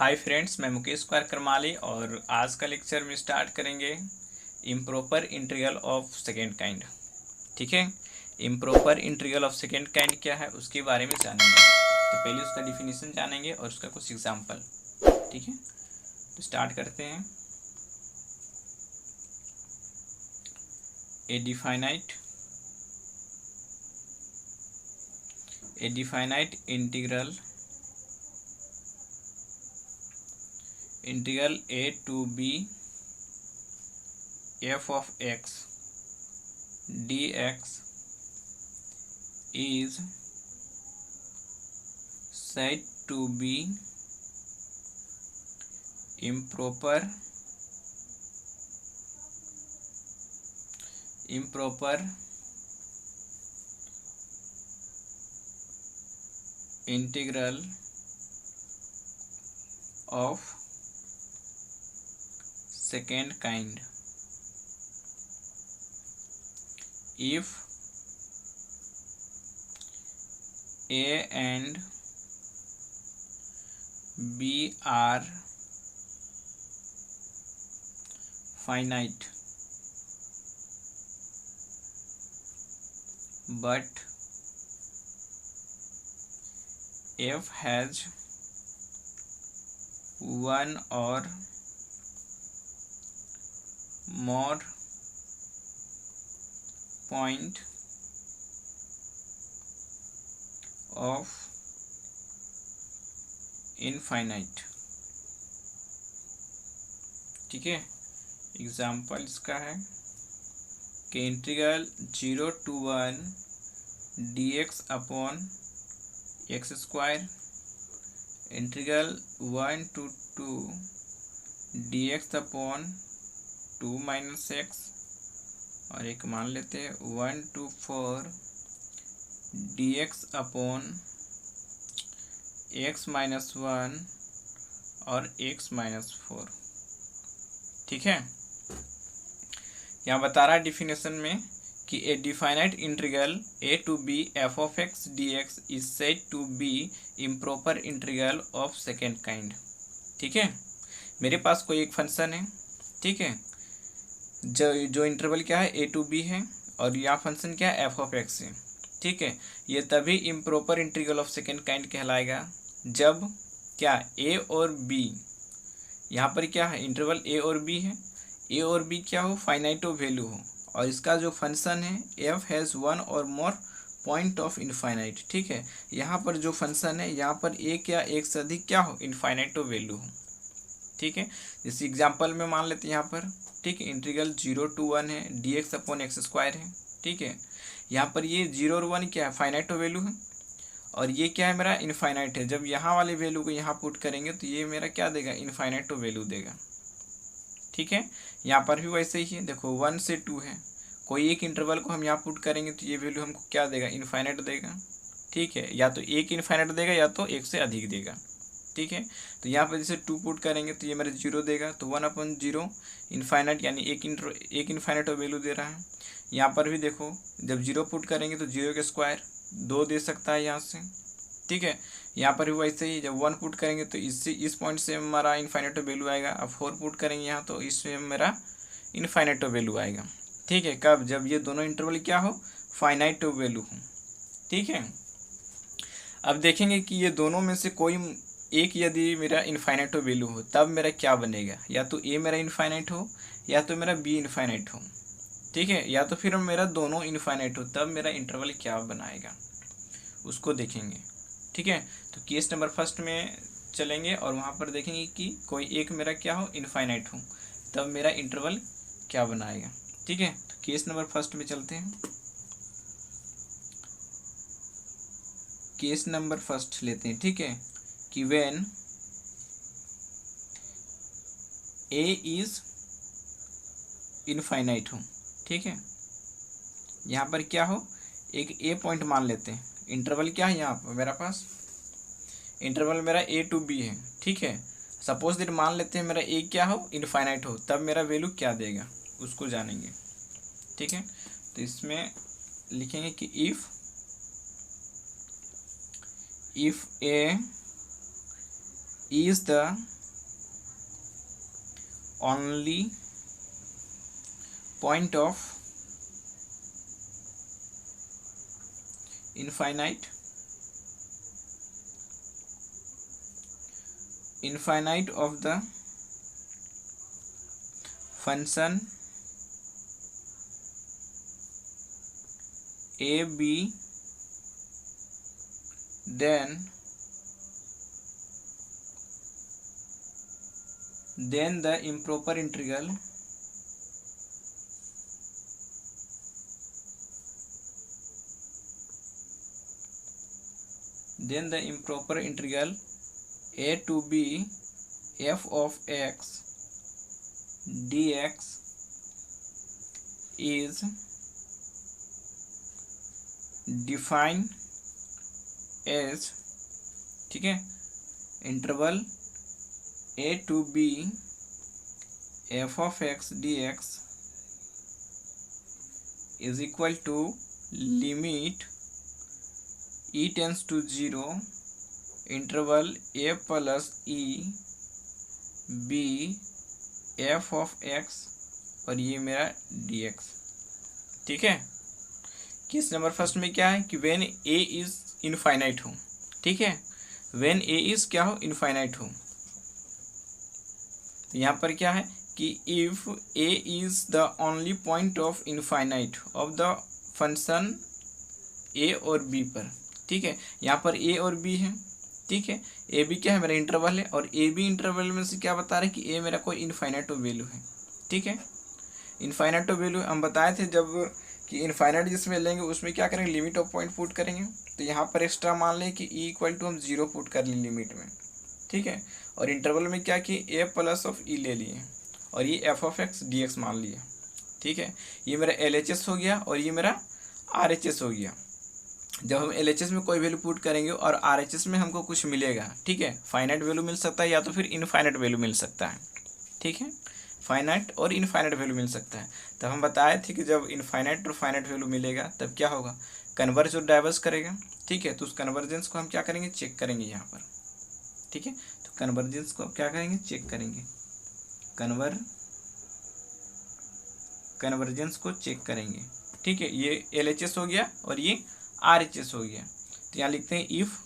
Hi friends, मैं मुकेश कुमार करमाली और आज का लेक्चर में स्टार्ट करेंगे improper integral of second kind. ठीक है, improper integral of second kind क्या है उसके बारे में जानेंगे। तो पहले उसका डिफिनीशन जानेंगे और उसका कुछ एग्जांपल। ठीक है, तो स्टार्ट करते हैं। A definite integral a to b f of x dx is said to be improper integral of second kind if a and b are finite but f has one or more point of infinite। ठीक है, example इसका है कि integral 0 to 1 dx upon x square, integral 1 to 2 dx upon 2 minus x, और एक मान लेते हैं 1 to 4 dx upon x minus 1 और x माइनस 4। ठीक है, यहाँ बता रहा है डिफिनेशन में कि a definite integral a to b f of x dx is said to be improper integral of second kind. ठीक है, मेरे पास कोई एक फंक्शन है। ठीक है, जो इंटरवल क्या है a to b है और यहाँ फंक्शन क्या है f of x है। ठीक है, ये तभी improper integral of second kind कहलाएगा जब क्या a और b, यहाँ पर क्या है इंटरवल a और b है, a और b क्या हो फाइनाइटो वैल्यू हो, और इसका जो फंक्शन है f हैज़ वन और मोर पॉइंट ऑफ इनफाइनाइट। ठीक है, यहाँ पर जो फंक्शन है यहाँ पर एक या एक से अधिक क्या हो इनफाइनाइटो वैल्यू हो। ठीक है, इस एग्जाम्पल में मान लेते हैं यहाँ पर। ठीक है, इंटीग्रल 0 to 1 है dx अपॉन एक्स स्क्वायर है। ठीक है, यहाँ पर ये 0 और 1 क्या है फाइनाइटो वैल्यू है, और ये क्या है मेरा इनफाइनाइट है। जब यहाँ वाले वैल्यू को यहाँ पुट करेंगे तो ये मेरा क्या देगा इनफाइनाइटो वैल्यू देगा। ठीक है, यहाँ पर भी वैसे ही है, देखो 1 से 2 है, कोई एक इंटरवल को हम यहाँ पुट करेंगे तो ये वैल्यू हमको क्या देगा इनफाइनाइट देगा। ठीक है, या तो एक इनफाइनाइट देगा या तो एक से अधिक देगा। ठीक है, तो यहाँ पर जैसे 2 पुट करेंगे तो ये मेरा 0 देगा, तो 1/0 इनफाइनाइट यानी एक इनफाइनाइट वैल्यू दे रहा है। यहाँ पर भी देखो जब 0 पुट करेंगे तो 0 के स्क्वायर 2 दे सकता है यहाँ से। ठीक है, यहाँ पर भी वैसे ही जब 1 पुट करेंगे तो इससे इस पॉइंट से हमारा इनफाइनाइट वैल्यू आएगा। अब 4 पुट करेंगे यहाँ तो इससे मेरा इनफाइनाइट वैल्यू आएगा। ठीक है, कब जब ये दोनों इंटरवल क्या हो फाइनाइट वैल्यू हो। ठीक है, अब देखेंगे कि ये दोनों में से कोई एक यदि मेरा इनफाइनाइट वैल्यू हो तब मेरा क्या बनेगा, या तो ए मेरा इनफाइनाइट हो या तो मेरा बी इनफाइनाइट हो। ठीक है, या तो फिर मेरा दोनों इनफाइनाइट हो, तब मेरा इंटरवल क्या बनाएगा उसको देखेंगे। ठीक है, तो केस नंबर फर्स्ट में चलेंगे और वहाँ पर देखेंगे कि कोई एक मेरा क्या हो इनफाइनाइट हो, तब मेरा इंटरवल क्या बनाएगा। ठीक है, तो केस नंबर फर्स्ट में चलते हैं। केस नंबर फर्स्ट लेते हैं। ठीक है, कि व्हेन a इज इनफाइनाइट हो। ठीक है, यहाँ पर क्या हो एक a पॉइंट मान लेते हैं। इंटरवल क्या है यहाँ पर मेरा पास इंटरवल मेरा a to b है। ठीक है, सपोज दैट मान लेते हैं मेरा a क्या हो इनफाइनाइट हो, तब मेरा वैल्यू क्या देगा उसको जानेंगे। ठीक है, तो इसमें लिखेंगे कि if a is the only point of infinite of the function a b, then the improper integral a to b f of x dx is defined as, ठीक है, interval a to b f of x dx is equal to limit e tends to 0 interval a plus e b f of x और ये मेरा dx। ठीक है, case number first में क्या है कि व्हेन a इज इनफाइनाइट हो। ठीक है, व्हेन a इज क्या हो, इनफाइनाइट हो। तो यहाँ पर क्या है कि if a is the only point of infinite of the function a और b पर। ठीक है, यहाँ पर a और b है। ठीक है, ए बी क्या है, मेरा इंटरवल है, और ए बी इंटरवल में से क्या बता रहे हैं कि ए मेरा कोई इनफाइनाइट वैल्यू है। ठीक है, इनफाइनाइट वैल्यू हम बताए थे जब कि इनफाइनाइट जिसमें लेंगे उसमें क्या करेंगे, लिमिट ऑफ पॉइंट पुट करेंगे। तो यहाँ पर एक्स्ट्रा मान लें कि ई इक्वल टू हम 0 पुट कर लें लिमिट में। ठीक है, और इंटरवल में क्या कि ए प्लस ऑफ ई ले लिए और ये F of x D x मान लिए। ठीक है, ये मेरा एल एच एस हो गया और ये मेरा आर एच एस हो गया। जब हम एल एच एस में कोई वैल्यू पुट करेंगे और आर एच एस में हमको कुछ मिलेगा, ठीक है, फाइनाइट वैल्यू मिल सकता है या तो फिर इनफाइनाइट वैल्यू मिल सकता है। ठीक है, फाइनाइट और इनफाइनाइट वैल्यू मिल सकता है। तब हम बताए थे कि जब इनफाइनाइट और फाइनाइट वैल्यू मिलेगा तब क्या होगा, कन्वर्ज और डाइवर्स करेगा। ठीक है, तो उस कन्वर्जेंस को हम क्या करेंगे, चेक करेंगे यहाँ पर। ठीक है, तो कन्वर्जेंस को क्या करेंगे, चेक करेंगे, कन्वर्जेंस को चेक करेंगे। ठीक है, ये एल एच एस हो गया और ये आर एच एस हो गया। तो यहाँ लिखते हैं इफ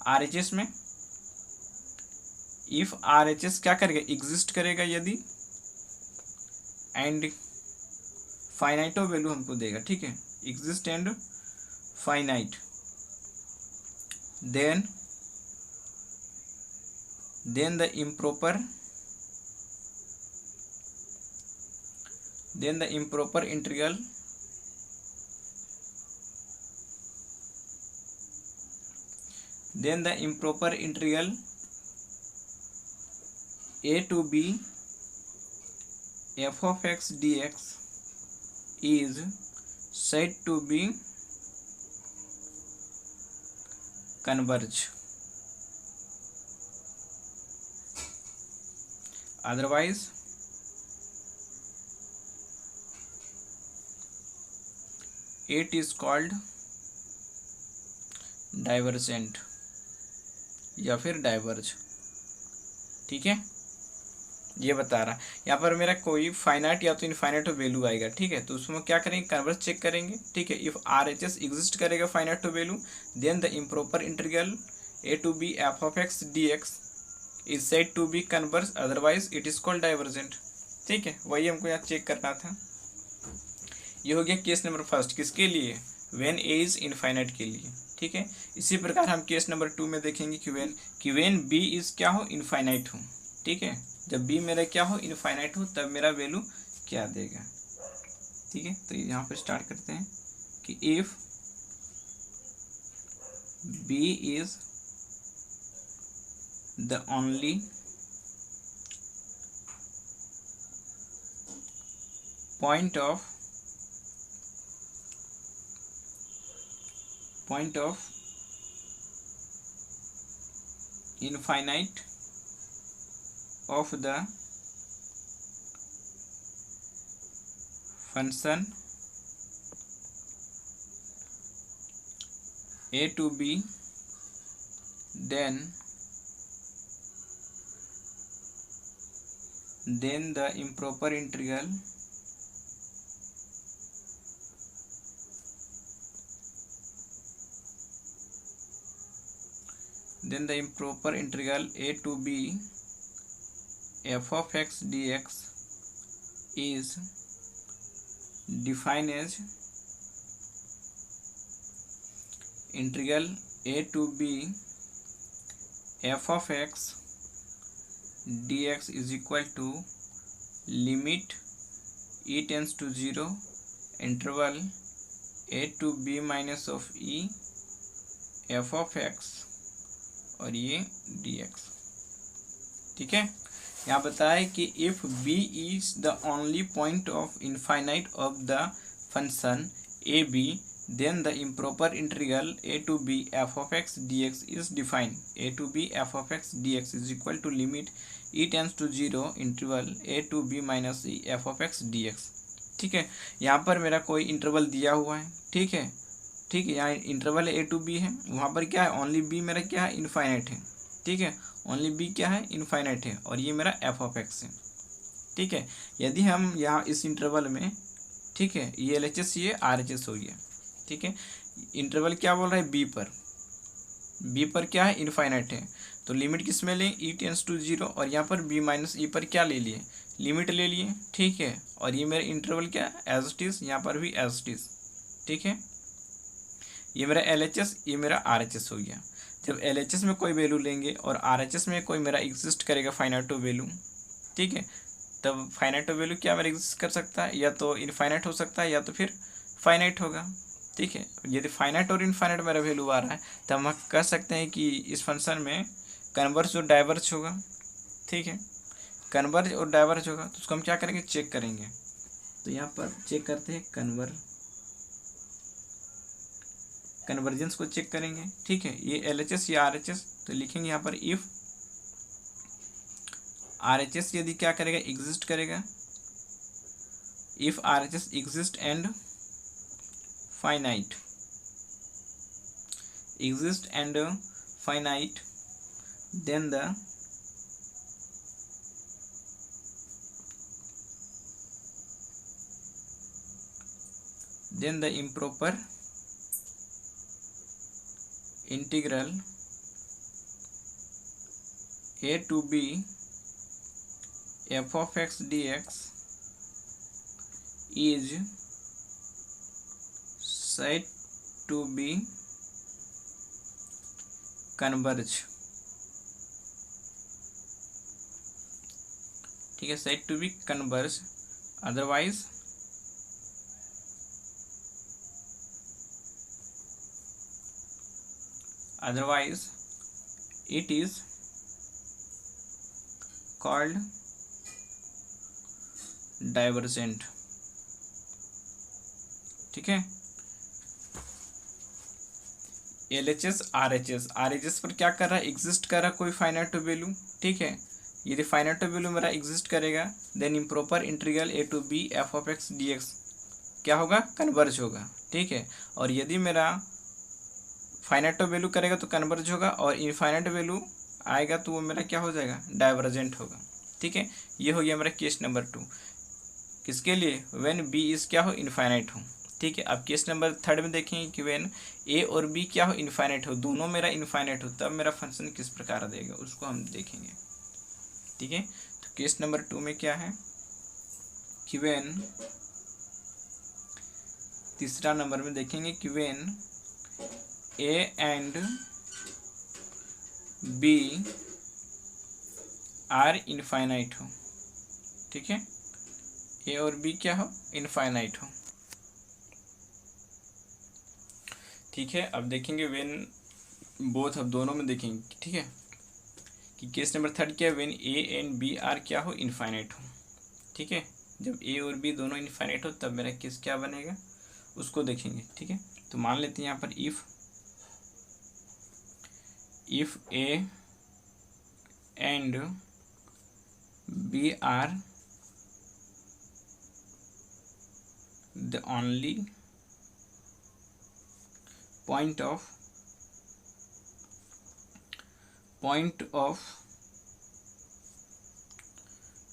आर एच एस में, इफ आर एच एस क्या करेगा, एग्जिस्ट करेगा यदि, एंड फाइनाइटो वैल्यू हमको देगा। ठीक है, exist and finite, then the improper integral a to b f of x dx is said to be converge, otherwise it is called divergent या फिर डाइवर्ज। ठीक है, ये बता रहा यहाँ पर मेरा कोई फाइनाइट या तो इनफाइनाइट वैल्यू आएगा। ठीक है, तो उसमें क्या करेंगे, कन्वर्स चेक करेंगे। ठीक है, if R H S exist करेगा finite value, then the improper integral A to B F of x D X is said to be converse, otherwise it is called divergent. ठीक है, वही हमको यहाँ check करना था। ये हो गया केस नंबर फर्स्ट, किसके लिए, व्हेन ए इज इनफाइनाइट के लिए। ठीक है, इसी प्रकार हम केस नंबर 2 में देखेंगे कि व्हेन बी इज क्या हो, इनफाइनाइट हो। ठीक है, जब बी मेरा क्या हो, इनफाइनाइट हो, तब मेरा वैल्यू क्या देगा। ठीक है, तो यहाँ पर स्टार्ट करते हैं कि if b is the only point of infinite of the function a to b, then then the improper integral a to b f of x dx is defined as integral a to b f of x dx is equal to limit e tends to 0 interval a to b minus of e f of x और ये dx। ठीक है, यहाँ बताया कि if b is the only point of infinite of the function a b then the improper integral a to b f of x dx is defined। a to b f of x dx is equal to limit e tends to 0 interval a to b minus e f of x dx। ठीक है, यहाँ पर मेरा कोई interval दिया हुआ है। ठीक है, यहाँ इंटरवल ए टू बी है, वहाँ पर क्या है, ओनली बी मेरा क्या है, इनफाइनाइट है। ठीक है, ओनली बी क्या है, इनफाइनाइट है, और ये मेरा एफ ऑफ एक्स है। ठीक है, यदि हम यहाँ इस इंटरवल में, ठीक है, ये एल एच एस ये आर एच एस हो गया। ठीक है, इंटरवल क्या बोल रहा है, बी पर क्या है, इनफाइनाइट है, तो लिमिट किस में लें, ई टेंस टू 0, और यहाँ पर बी माइनस ई पर क्या ले लिए, लिमिट ले लिए। ठीक है, और ये मेरा इंटरवल क्या एज इट इज, यहाँ पर भी एज इट इज। ठीक है, ये मेरा एल एच एस, ये मेरा आर एच एस हो गया। जब एल एच एस में कोई वैल्यू लेंगे और आर एच एस में कोई मेरा एग्जिस्ट करेगा फाइनाइटो वैल्यू, ठीक है, तब फाइनाइटो वैल्यू क्या मेरा एग्जिस्ट कर सकता है, या तो इनफाइनाइट हो सकता है या तो फिर फाइनाइट होगा। ठीक है, यदि फाइनाइट और इनफाइनाइट मेरा वैल्यू आ रहा है तब हम कह सकते हैं कि इस फंक्शन में कन्वर्ज और डाइवर्ज होगा। ठीक है, कन्वर्ज और डाइवर्ज होगा तो उसको हम क्या करेंगे, चेक करेंगे। तो यहाँ पर चेक करते हैं कन्वर्जेंस को चेक करेंगे। ठीक है, ये एल एच एस या आर एच एस, तो लिखेंगे यहाँ पर इफ आर एच एस यदि क्या करेगा, एग्जिस्ट करेगा, if R H S exist and finite, then the improper integral a to b f of x dx is said to be converge। ठीक है, said to be converge, otherwise it is called divergent। ठीक है, L H S R H S पर क्या कर रहा है, exist कर रहा है कोई फाइनाइट वैल्यू। ठीक है, यदि फाइनाइट वैल्यू मेरा एग्जिस्ट करेगा then improper integral A to B F of x D x क्या होगा, कन्वर्ज होगा। ठीक है, और यदि मेरा फाइनाइट वैल्यू करेगा तो कन्वर्ज होगा, और इनफाइनाइट वैल्यू आएगा तो वो मेरा क्या हो जाएगा, डाइवर्जेंट होगा। ठीक है, ये हो गया मेरा केस नंबर 2, किसके लिए, व्हेन बी इज क्या हो, इनफाइनाइट हो। ठीक है, अब केस नंबर 3 में देखेंगे कि व्हेन ए और बी क्या हो, इनफाइनाइट हो, दोनों मेरा इनफाइनाइट हो, तब मेरा फंक्शन किस प्रकार देगा उसको हम देखेंगे। ठीक है, तो केस नंबर 2 में क्या है कि व्हेन, तीसरा नंबर में देखेंगे कि when a and b are infinite हो। ठीक है, ए और बी क्या हो, इनफाइनाइट हो। ठीक है, अब देखेंगे व्हेन बोथ, अब दोनों में देखेंगे। ठीक है, कि केस नंबर 3 क्या है, when a and b are क्या हो, इनफाइनाइट हो। ठीक है, जब ए और बी दोनों इनफाइनाइट हो तब मेरा केस क्या बनेगा उसको देखेंगे। ठीक है, तो मान लेते हैं यहाँ पर if a and b are the only point of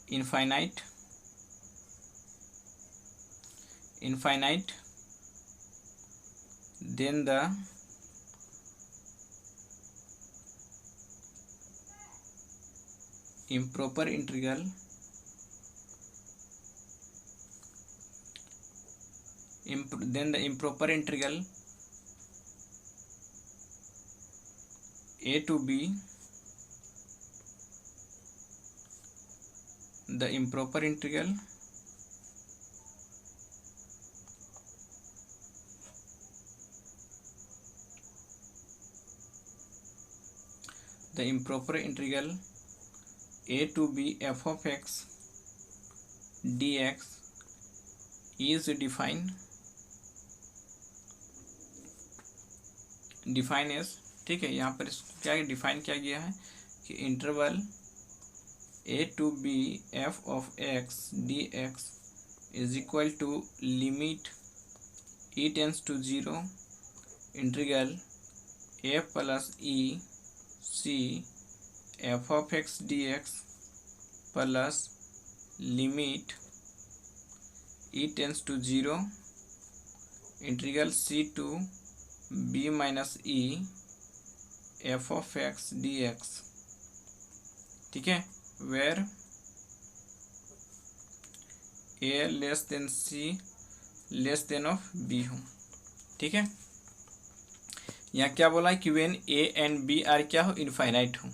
infinite then the improper integral a to b, the improper integral a to b f of x dx is defined as, ठीक है, यहाँ पर इसको क्या डिफाइन किया गया है कि interval a to b f of x dx is equal to limit e tends to 0 integral a plus e c f of x dx plus limit e tends to 0 integral c to b minus e f of x dx, ठीक है, where a less than c less than of b हो, ठीक है। यहाँ क्या बोला है कि when a and b are क्या हो, इनफाइनाइट हो,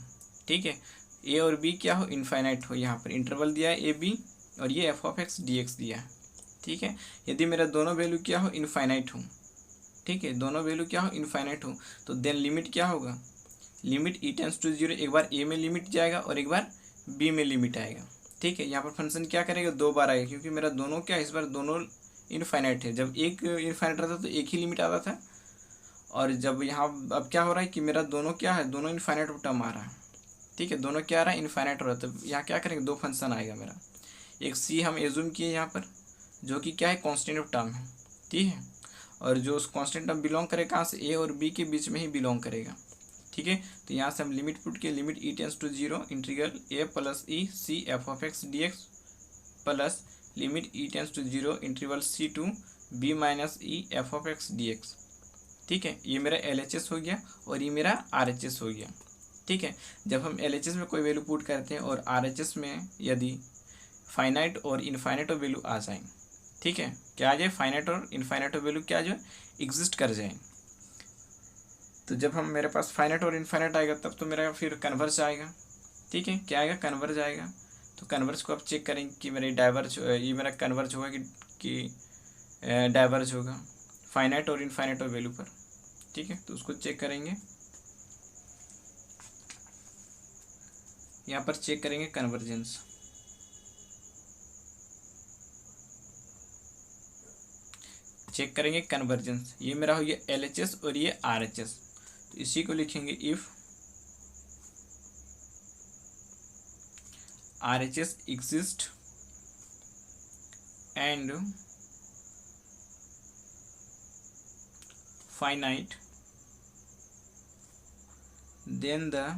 ठीक है, a और b क्या हो, इनफाइनाइट हो। यहाँ पर इंटरवल दिया है a b और ये f of x dx दिया है, ठीक है। यदि मेरा दोनों वैल्यू क्या हो, इनफाइनाइट हो, ठीक है, दोनों वैल्यू क्या हो, इनफाइनाइट हो, तो देन लिमिट क्या होगा, लिमिट e टेंस टू 0, एक बार a में लिमिट जाएगा और एक बार b में लिमिट आएगा, ठीक है। यहाँ पर फंक्शन क्या करेगा, दो बार आएगा, क्योंकि मेरा दोनों क्या है, इस बार दोनों इनफाइनाइट है। जब एक इनफाइनाइट रहता तो एक ही लिमिट आता था, और जब यहाँ अब क्या हो रहा है कि मेरा दोनों क्या है, दोनों इनफाइनाइट टर्म आ रहा है, ठीक है, दोनों क्या आ रहा है, इनफाइनाइट हो रहा है। तो यहाँ क्या करेंगे, दो फंक्शन आएगा मेरा, एक सी हम एज्यूम किए यहाँ पर, जो कि क्या है, कॉन्स्टेंट ऑफ टर्म है, ठीक है, और जो उस कॉन्स्टेंट टर्म बिलोंग करेगा कहाँ से, ए और बी के बीच में ही बिलोंग करेगा, ठीक है। तो यहाँ से हम लिमिट पुट किए, limit e tends to 0 integral a plus e c f of x D x plus limit e tends to 0 integral c to b minus e f of x D x, ठीक है। ये मेरा LHS हो गया और ये मेरा RHS हो गया, ठीक है। जब हम LHS में कोई वैल्यू पुट करते हैं और RHS में यदि फाइनाइट और इनफाइनाइट वैल्यू आ जाए, ठीक है, क्या आ जाए, फाइनाइट और इनफाइनाइट वैल्यू क्या जो एग्जिस्ट कर जाए, तो जब हम मेरे पास फाइनाइट और इनफाइनाइट आएगा तब तो मेरा फिर कन्वर्ज आएगा, ठीक है, क्या आएगा, कन्वर्ज आएगा। तो कन्वर्ज को आप चेक करेंगे कि मेरे डाइवर्ज, ये मेरा कन्वर्ज होगा कि डाइवर्ज होगा फाइनाइट और इनफाइनाइट वैल्यू पर, ठीक है। तो उसको चेक करेंगे, यहाँ पर चेक करेंगे कन्वर्जेंस, चेक करेंगे कन्वर्जेंस, ये मेरा हो गया LHS और ये RHS। तो इसी को लिखेंगे if RHS exist and finite, then the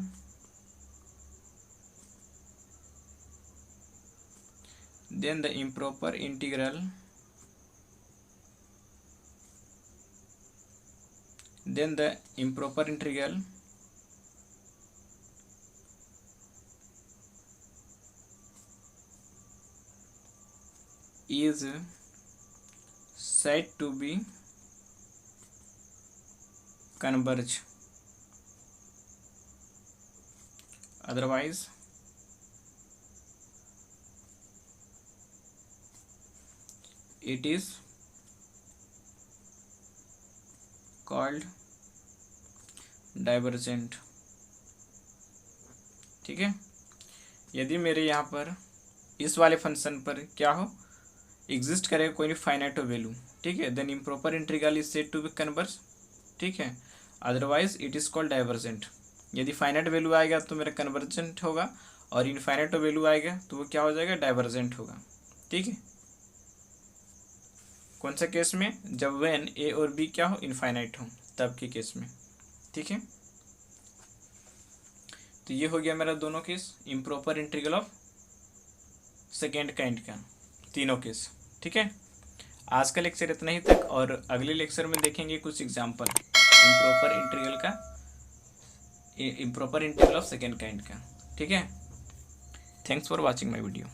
improper integral is said to be converge, otherwise it is called divergent, ठीक है। यदि मेरे यहाँ पर इस वाले फंक्शन पर क्या हो, एग्जिस्ट करेगा कोई नहीं फाइनाइट वैल्यू, ठीक है, then improper integral is said to be converge, ठीक है, otherwise it is called divergent. यदि फाइनाइट वैल्यू आएगा तो मेरा कन्वर्जेंट होगा, और इनफाइनाइट वैल्यू आएगा तो वो क्या हो जाएगा, डाइवर्जेंट होगा, ठीक है। कौन सा केस में, जब वेन ए और बी क्या हो, इनफाइनाइट हो, तब के केस में, ठीक है। तो ये हो गया मेरा दोनों case, improper integral of second kind का, तीनों केस। ठीक है, आज का लेक्चर इतना ही तक, और अगले लेक्चर में देखेंगे कुछ एग्जाम्पल इम्प्रॉपर इंटीग्रल का, improper integral of second kind का। ठीक है, thanks for watching my video.